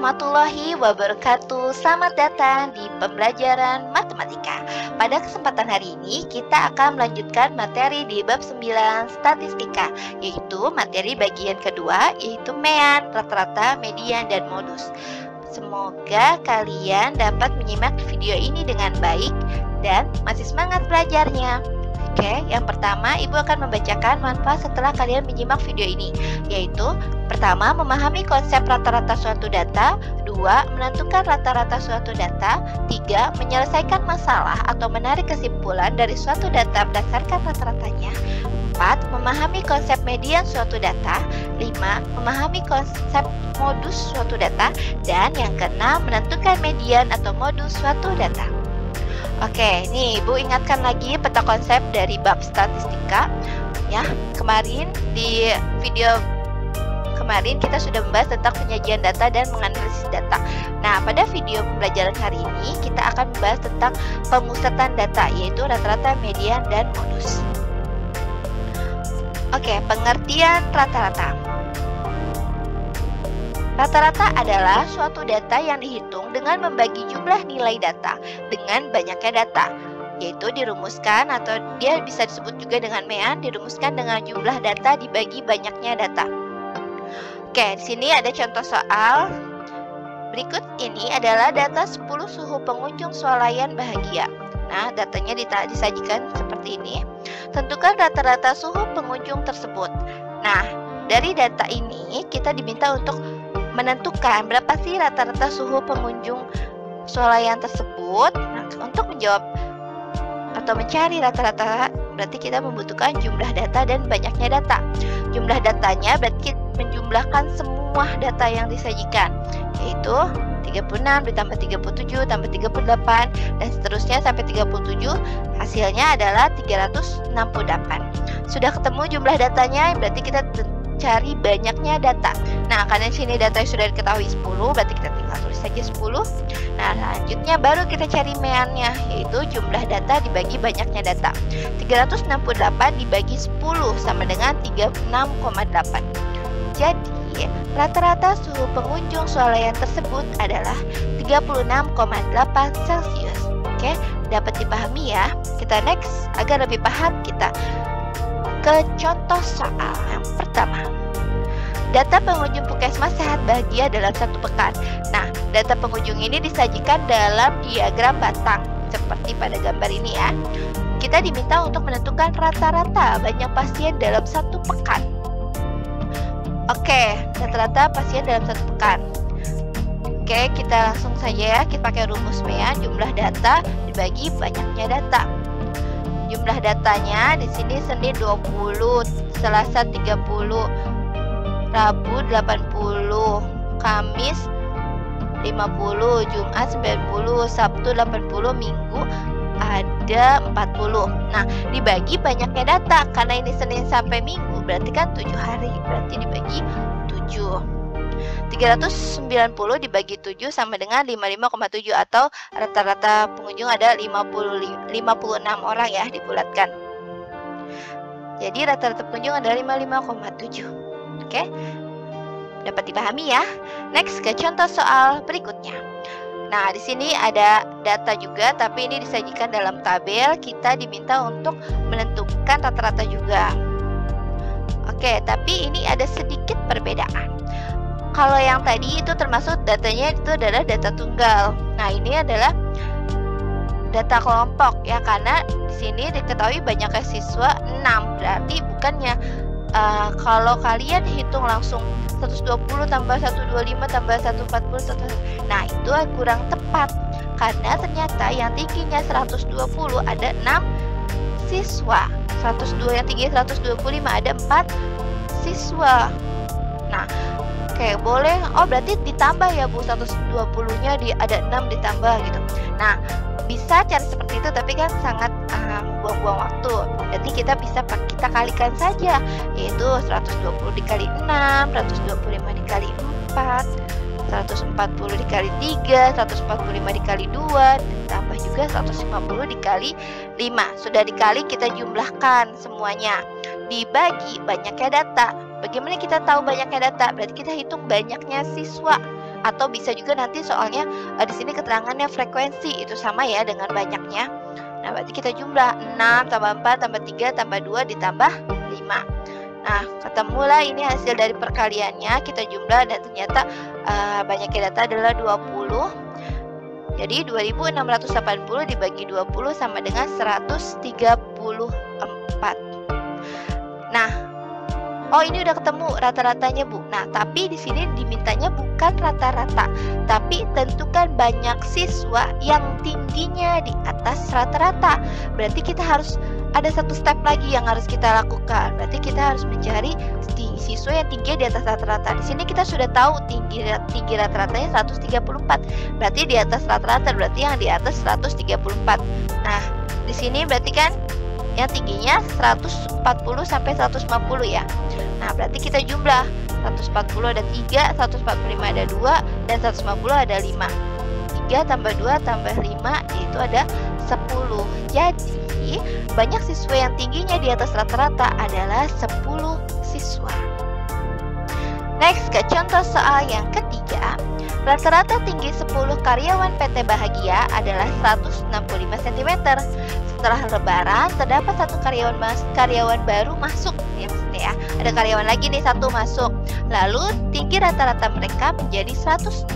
warahmatullahi wabarakatuh. Selamat datang di pembelajaran matematika. Pada kesempatan hari ini kita akan melanjutkan materi di bab 9 statistika, yaitu materi bagian kedua, yaitu mean, rata-rata, median, dan modus. Semoga kalian dapat menyimak video ini dengan baik dan masih semangat belajarnya. Oke, yang pertama Ibu akan membacakan manfaat setelah kalian menyimak video ini, yaitu pertama, memahami konsep rata-rata suatu data. 2. Menentukan rata-rata suatu data. 3. Menyelesaikan masalah atau menarik kesimpulan dari suatu data berdasarkan rata-ratanya. 4. Memahami konsep median suatu data. 5. Memahami konsep modus suatu data. Dan yang keenam, menentukan median atau modus suatu data. Oke, nih Ibu ingatkan lagi peta konsep dari bab statistika. Ya, kemarin di video kemarin kita sudah membahas tentang penyajian data dan menganalisis data. Nah, pada video pembelajaran hari ini kita akan membahas tentang pemusatan data, yaitu rata-rata, median, dan modus. Oke, pengertian rata-rata. Rata-rata adalah suatu data yang dihitung dengan membagi jumlah nilai data dengan banyaknya data, yaitu dirumuskan atau dia bisa disebut juga dengan mean, dirumuskan dengan jumlah data dibagi banyaknya data. Oke, di sini ada contoh soal. Berikut ini adalah data 10 suhu pengunjung swalayan bahagia. Nah, datanya disajikan seperti ini. Tentukan rata-rata suhu pengunjung tersebut. Nah, dari data ini kita diminta untuk menentukan berapa sih rata-rata suhu pengunjung swalayan tersebut. Nah, untuk menjawab atau mencari rata-rata berarti kita membutuhkan jumlah data dan banyaknya data. Jumlah datanya berarti kita menjumlahkan semua data yang disajikan, yaitu 36 ditambah 37 tambah 38 dan seterusnya sampai 37. Hasilnya adalah 368. Sudah ketemu jumlah datanya, berarti kita cari banyaknya data. Nah, karena di sini data sudah diketahui 10, berarti kita tinggal tulis saja 10. Nah, selanjutnya baru kita cari meannya, yaitu jumlah data dibagi banyaknya data. 368 dibagi 10 sama dengan 36,8. Jadi, rata-rata suhu pengunjung swalayan tersebut adalah 36,8 Celcius. Oke, dapat dipahami ya. Kita next, agar lebih paham kita ke contoh soal yang pertama. Data pengunjung Puskesmas sehat bahagia dalam 1 pekan. Nah, data pengunjung ini disajikan dalam diagram batang seperti pada gambar ini ya. Kita diminta untuk menentukan rata-rata banyak pasien dalam 1 pekan. Oke, rata-rata pasien dalam 1 pekan. Oke, kita langsung saja ya, kita pakai rumus mean, jumlah data dibagi banyaknya data. Jumlah datanya di sini Senin 20, Selasa 30, Rabu 80, Kamis 50, Jumat 90, Sabtu 80, Minggu ada 40. Nah, dibagi banyaknya data karena ini Senin sampai Minggu berarti kan 7 hari, berarti dibagi 7. 390 dibagi 7 sama dengan 55,7 atau rata-rata pengunjung ada 56 orang ya, dibulatkan. Jadi rata-rata pengunjung adalah 55,7. Oke, dapat dipahami ya. Next ke contoh soal berikutnya. Nah, di sini ada data juga, tapi ini disajikan dalam tabel. Kita diminta untuk menentukan rata-rata juga. Oke, tapi ini ada sedikit perbedaan. Kalau yang tadi itu termasuk datanya itu adalah data tunggal. Nah, ini adalah data kelompok ya, karena di sini diketahui banyaknya siswa 6. Berarti bukannya kalau kalian hitung langsung 120 tambah 125 tambah 140 nah itu kurang tepat, karena ternyata yang tingginya 120 ada 6 siswa, 102 yang tinggi 125 ada 4 siswa. Nah, oke, boleh. Oh, berarti ditambah ya Bu, 120-nya ada 6 ditambah gitu. Nah, bisa cari seperti itu, tapi kan sangat buang-buang waktu. Berarti kita kalikan saja, yaitu 120 dikali 6, 125 dikali 4, 140 dikali 3, 145 dikali 2, ditambah juga 150 dikali 5. Sudah dikali, kita jumlahkan semuanya. Dibagi banyaknya data. Bagaimana kita tahu banyaknya data? Berarti kita hitung banyaknya siswa. Atau bisa juga nanti soalnya di sini keterangannya frekuensi itu sama ya dengan banyaknya. Nah, berarti kita jumlah 6 tambah 4 tambah 3 tambah 2 ditambah 5. Nah, ketemulah ini hasil dari perkaliannya, kita jumlah dan ternyata banyaknya data adalah 20. Jadi 2680 dibagi 20 sama dengan 134. Nah, oh ini udah ketemu rata-ratanya Bu. Nah, tapi di sini dimintanya bukan rata-rata, tapi tentukan banyak siswa yang tingginya di atas rata-rata. Berarti kita harus ada satu step lagi yang harus kita lakukan. Berarti kita harus mencari siswa yang tinggi di atas rata-rata. Di sini kita sudah tahu tinggi rata-ratanya 134. Berarti di atas rata-rata, berarti yang di atas 134. Nah, di sini berarti kan yang tingginya 140 sampai 150 ya. Nah, berarti kita jumlah 140 ada 3, 145 ada 2, dan 150 ada 5. 3 tambah 2 tambah 5 yaitu ada 10. Jadi banyak siswa yang tingginya di atas rata-rata adalah 10 siswa. Next ke contoh soal yang ketiga. Rata-rata tinggi 10 karyawan PT Bahagia adalah 165 cm. Setelah lebaran terdapat satu karyawan baru masuk ya maksudnya ya. Ada karyawan lagi nih satu masuk. Lalu tinggi rata-rata mereka menjadi 168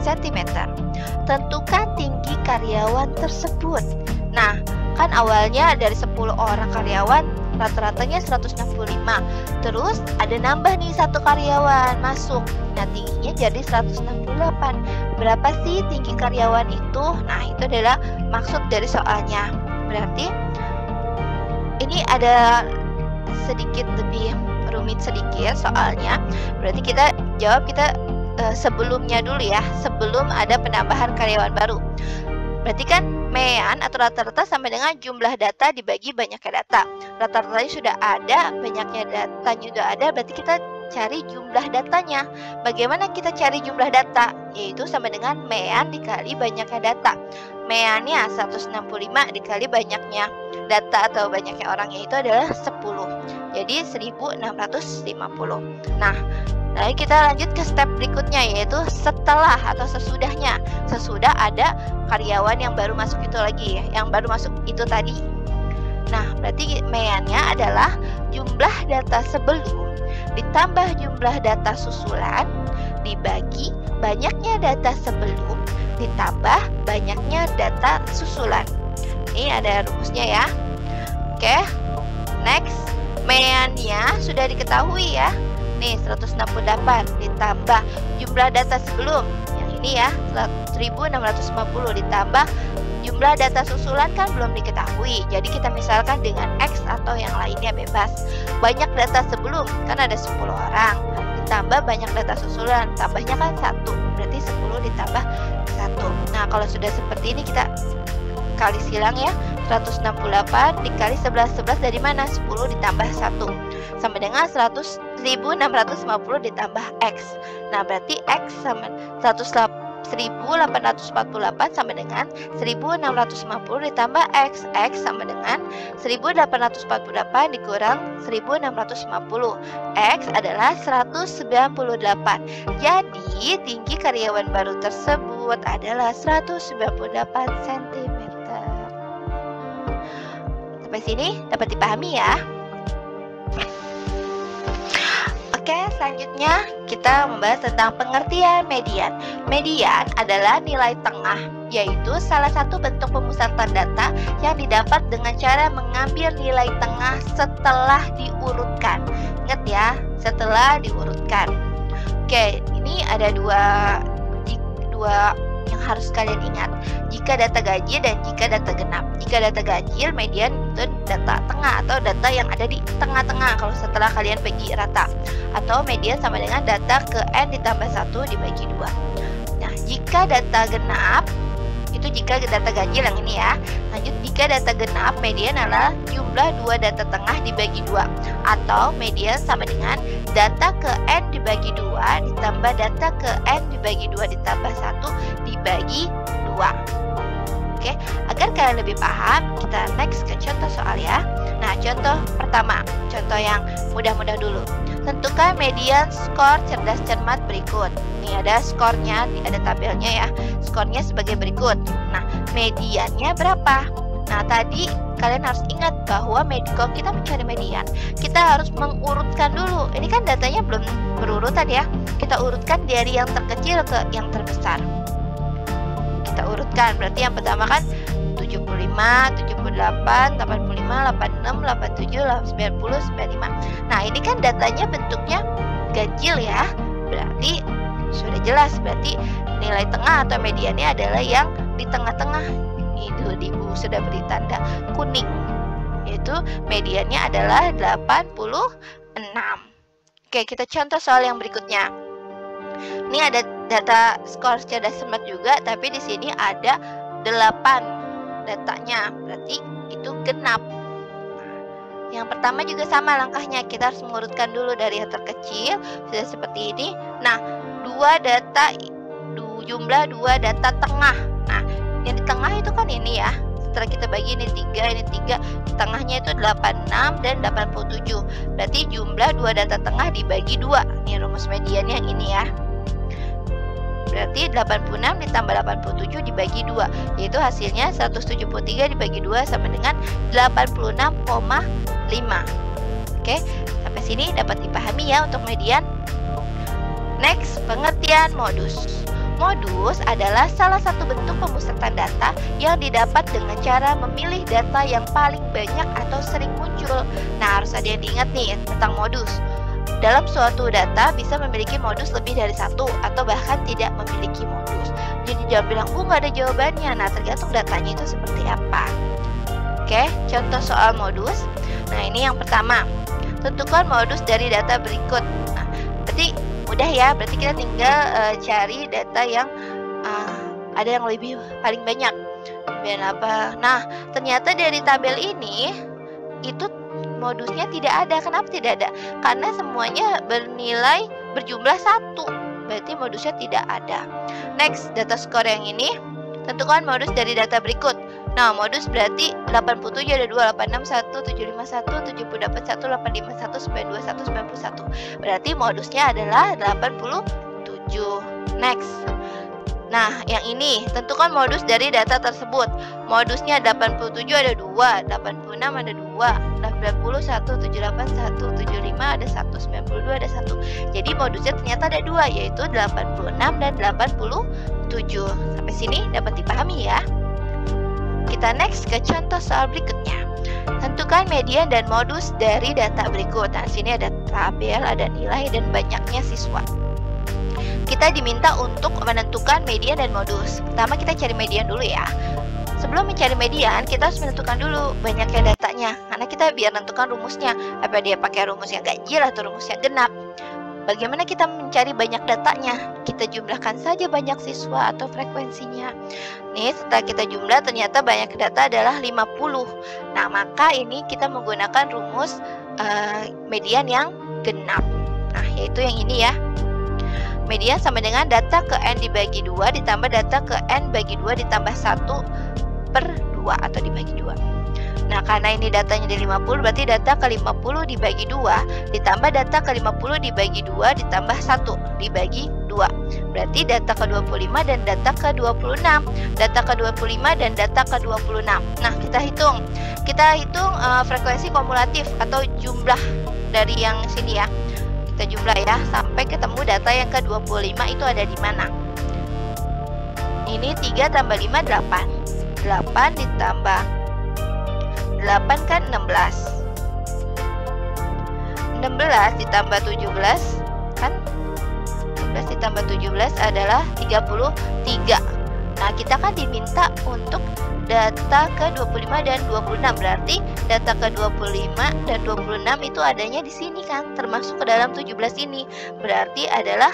cm. Tentukan tinggi karyawan tersebut. Nah, kan awalnya dari 10 orang karyawan rata-ratanya 165. Terus ada nambah nih satu karyawan masuk. Nah, tingginya jadi 168. Berapa sih tinggi karyawan itu? Nah, itu adalah maksud dari soalnya. Berarti ini ada sedikit lebih rumit sedikit soalnya. Berarti kita jawab sebelumnya dulu ya, sebelum ada penambahan karyawan baru. Berarti kan mean atau rata-rata sama dengan jumlah data dibagi banyaknya data. Rata-ratanya sudah ada, banyaknya datanya sudah ada, berarti kita cari jumlah datanya. Bagaimana kita cari jumlah data? Yaitu sama dengan mean dikali banyaknya data. Meannya 165 dikali banyaknya data atau banyaknya orangnya itu adalah 10. Jadi 1650. Nah, lalu kita lanjut ke step berikutnya yaitu setelah atau sesudahnya. Sesudah ada karyawan yang baru masuk itu lagi ya, yang baru masuk itu tadi. Nah, berarti meannya adalah jumlah data sebelum ditambah jumlah data susulan dibagi banyaknya data sebelum ditambah banyaknya data susulan. Ini ada rumusnya ya. Oke. Next, meannya sudah diketahui ya. Nih 168 ditambah jumlah data sebelum yang ini ya 1650 ditambah jumlah data susulan kan belum diketahui. Jadi kita misalkan dengan X atau yang lainnya bebas. Banyak data sebelum kan ada 10 orang ditambah banyak data susulan, tambahnya kan 1. Berarti 10 ditambah 1. Nah, kalau sudah seperti ini kita kali silang ya. 168 dikali 11 dari mana? 10 ditambah 1 sama dengan 1650 ditambah X. Nah, berarti X sama 1848 sama dengan 1650 ditambah X. X sama dengan 1848 dikurang 1650. X adalah 198. Jadi tinggi karyawan baru tersebut adalah 198 cm. Sampai sini dapat dipahami ya. Oke, selanjutnya kita membahas tentang pengertian median. Median adalah nilai tengah, yaitu salah satu bentuk pemusatan data yang didapat dengan cara mengambil nilai tengah setelah diurutkan. Ingat ya, setelah diurutkan. Oke, ini ada dua yang harus kalian ingat. Jika data ganjil dan jika data genap. Jika data ganjil, median itu data tengah atau data yang ada di tengah-tengah kalau setelah kalian bagi rata. Atau median sama dengan data ke N ditambah 1 dibagi 2. Nah, jika data genap, itu jika data ganjil yang ini ya. Lanjut, jika data genap, median adalah jumlah dua data tengah dibagi 2. Atau median sama dengan data ke N dibagi 2 ditambah data ke N dibagi 2 ditambah 1 dibagi 2. Oke, agar kalian lebih paham, kita next ke contoh soal ya. Nah, contoh pertama, contoh yang mudah-mudah dulu. Tentukan median skor cerdas cermat berikut. Ini ada skornya, ada tabelnya ya. Skornya sebagai berikut. Nah, mediannya berapa? Nah, tadi kalian harus ingat bahwa kalau kita mencari median, kita harus mengurutkan dulu. Ini kan datanya belum berurutan ya. Kita urutkan dari yang terkecil ke yang terbesar. Kita urutkan, berarti yang pertama kan 75, 78, 85, 86, 87, 90, 95. Nah, ini kan datanya bentuknya ganjil ya. Berarti sudah jelas, berarti nilai tengah atau mediannya adalah yang di tengah-tengah. Itu di buku sudah beri tanda kuning, yaitu mediannya adalah 86. Oke, kita contoh soal yang berikutnya. Ini ada data skor cerdas cermat juga, tapi di sini ada 8 datanya, berarti itu genap. Yang pertama juga sama langkahnya, kita harus mengurutkan dulu dari yang terkecil, sudah seperti ini. Nah, jumlah 2 data tengah. Nah, yang di tengah itu kan ini ya. Setelah kita bagi ini 3, di tengahnya itu 86 dan 87. Berarti jumlah 2 data tengah dibagi 2. Ini rumus median yang ini ya. Berarti 86 ditambah 87 dibagi 2, yaitu hasilnya 173 dibagi 2 sama dengan 86,5. Oke, sampai sini dapat dipahami ya untuk median. Next, pengertian modus. Modus adalah salah satu bentuk pemusatan data yang didapat dengan cara memilih data yang paling banyak atau sering muncul. Nah, harus ada yang diingat nih tentang modus. Dalam suatu data bisa memiliki modus lebih dari satu atau bahkan tidak memiliki modus. Jadi jangan bilang, nggak ada jawabannya. Nah, tergantung datanya itu seperti apa. Oke, contoh soal modus. Nah, ini yang pertama. Tentukan modus dari data berikut. Nah, berarti mudah ya, berarti kita tinggal cari data yang ada yang paling banyak. Dan apa? Nah, ternyata dari tabel ini itu modusnya tidak ada. Kenapa tidak ada? Karena semuanya bernilai berjumlah 1. Berarti modusnya tidak ada. Next, data skor yang ini. Tentukan modus dari data berikut. Nah, modus berarti 87 ada 2, 86, 1, 751, 78, 1, 851, 921, 91. Berarti modusnya adalah 87. Next. Nah, yang ini, tentukan modus dari data tersebut. Modusnya 87 ada 2, 86 ada 2, 90, 1, 78, 1, 75 ada 1, 92 ada 1. Jadi modusnya ternyata ada 2, yaitu 86 dan 87. Sampai sini dapat dipahami ya. Kita next ke contoh soal berikutnya. Tentukan median dan modus dari data berikut. Nah, sini ada tabel, ada nilai, dan banyaknya siswa. Kita diminta untuk menentukan median dan modus. Pertama kita cari median dulu ya. Sebelum mencari median, kita harus menentukan dulu banyaknya datanya. Karena kita biar menentukan rumusnya. Apa dia pakai rumus yang ganjil atau rumus yang genap. Bagaimana kita mencari banyak datanya? Kita jumlahkan saja banyak siswa atau frekuensinya. Nih, setelah kita jumlah ternyata banyak data adalah 50. Nah, maka ini kita menggunakan rumus median yang genap. Nah, yaitu yang ini ya. Median sama dengan data ke N dibagi 2 ditambah data ke N bagi 2 ditambah 1/2 atau dibagi 2. Nah, karena ini datanya di 50, berarti data ke 50 dibagi 2 ditambah data ke 50 dibagi 2 ditambah 1 dibagi 2. Berarti data ke 25 dan data ke 26. Data ke 25 dan data ke 26. Nah, kita hitung. Frekuensi kumulatif atau jumlah dari yang sini ya. Kita jumlah ya sampai ketemu data yang ke 25 itu ada di mana. Ini 3 tambah 5 8. 8 ditambah 8 kan 16. 16 ditambah 17 kan 16 ditambah 17 adalah 33. Nah, kita kan diminta untuk data ke 25 dan 26. Berarti data ke 25 dan 26 itu adanya di sini kan, termasuk ke dalam 17 ini. Berarti adalah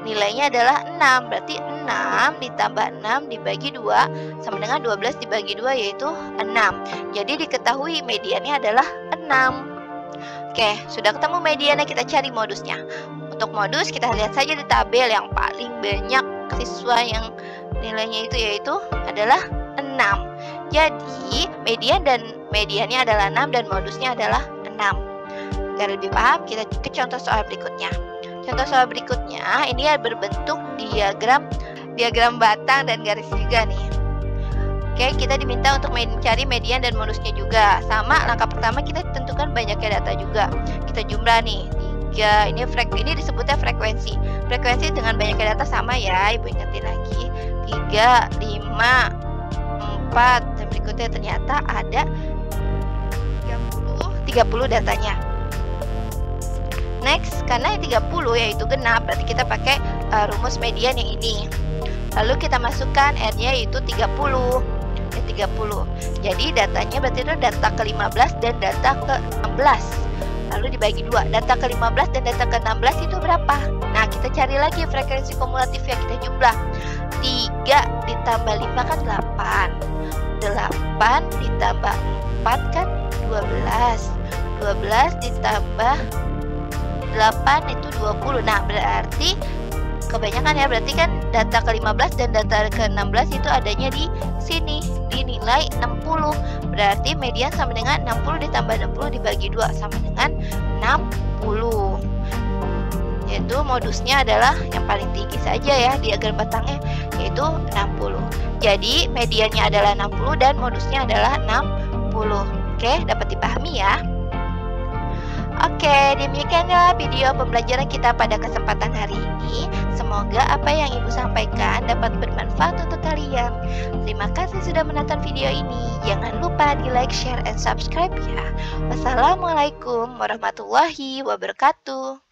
nilainya adalah 6. Berarti 6 ditambah 6 dibagi 2 sama dengan 12 dibagi 2 yaitu 6. Jadi diketahui mediannya adalah 6. Oke, sudah ketemu mediannya, kita cari modusnya. Untuk modus kita lihat saja di tabel yang paling banyak siswa yang nilainya itu yaitu adalah 6. Jadi mediannya adalah 6 dan modusnya adalah 6. Agar lebih paham, kita ke contoh soal berikutnya. Contoh soal berikutnya ini berbentuk diagram batang dan garis juga nih. Oke, kita diminta untuk mencari median dan modusnya juga. Sama, langkah pertama kita tentukan banyaknya data juga. Kita jumlah nih, 3. Ini disebutnya frekuensi. Frekuensi dengan banyaknya data sama ya, Ibu ingetin lagi. 3, 5, 4, dan berikutnya ternyata ada 30 datanya. Next, karena 30 yaitu genap, berarti kita pakai rumus median yang ini. Lalu kita masukkan R-nya yaitu 30. 30. Jadi datanya berarti itu data ke-15 dan data ke-16. Lalu dibagi 2. Data ke-15 dan data ke-16 itu berapa? Nah, kita cari lagi frekuensi kumulatif yang kita jumlah. 3 ditambah 5 kan 8. 8 ditambah 4 kan 12. 12 ditambah 8 itu 20. Nah, berarti kebanyakan ya, berarti kan data ke-15 dan data ke-16 itu adanya di sini, di nilai 60. Berarti median sama dengan 60 ditambah 60 dibagi 2 sama dengan 60. Yaitu modusnya adalah yang paling tinggi saja ya, diagram batangnya yaitu 60. Jadi mediannya adalah 60 dan modusnya adalah 60. Oke, dapat dipahami ya. Oke, demikianlah video pembelajaran kita pada kesempatan hari ini. Semoga apa yang Ibu sampaikan dapat bermanfaat untuk kalian. Terima kasih sudah menonton video ini. Jangan lupa di like, share, and subscribe ya. Wassalamualaikum warahmatullahi wabarakatuh.